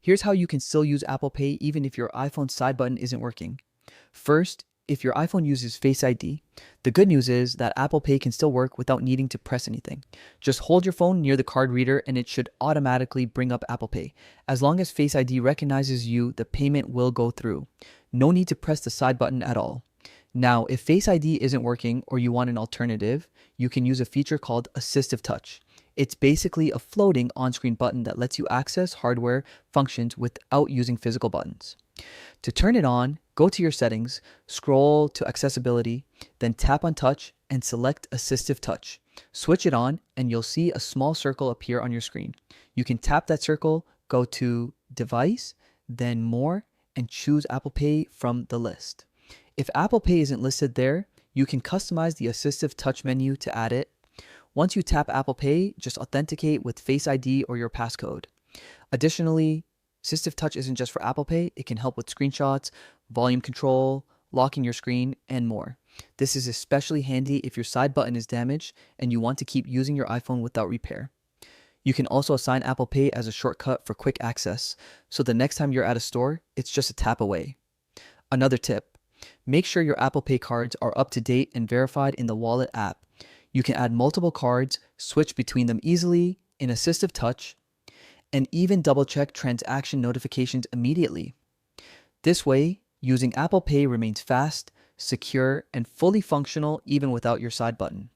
Here's how you can still use Apple Pay even if your iPhone's side button isn't working. First, if your iPhone uses Face ID, the good news is that Apple Pay can still work without needing to press anything. Just hold your phone near the card reader and it should automatically bring up Apple Pay. As long as Face ID recognizes you, the payment will go through. No need to press the side button at all. Now, if Face ID isn't working or you want an alternative, you can use a feature called AssistiveTouch. It's basically a floating on-screen button that lets you access hardware functions without using physical buttons. To turn it on, go to your settings, scroll to accessibility, then tap on touch and select Assistive Touch. Switch it on and you'll see a small circle appear on your screen. You can tap that circle, go to device, then more, and choose Apple Pay from the list. If Apple Pay isn't listed there, you can customize the Assistive Touch menu to add it. Once you tap Apple Pay, just authenticate with Face ID or your passcode. Additionally, Assistive Touch isn't just for Apple Pay, it can help with screenshots, volume control, locking your screen, and more. This is especially handy if your side button is damaged and you want to keep using your iPhone without repair. You can also assign Apple Pay as a shortcut for quick access, so the next time you're at a store, it's just a tap away. Another tip, make sure your Apple Pay cards are up to date and verified in the Wallet app. You can add multiple cards, switch between them easily in Assistive Touch, and even double-check transaction notifications immediately. This way, using Apple Pay remains fast, secure, and fully functional even without your side button.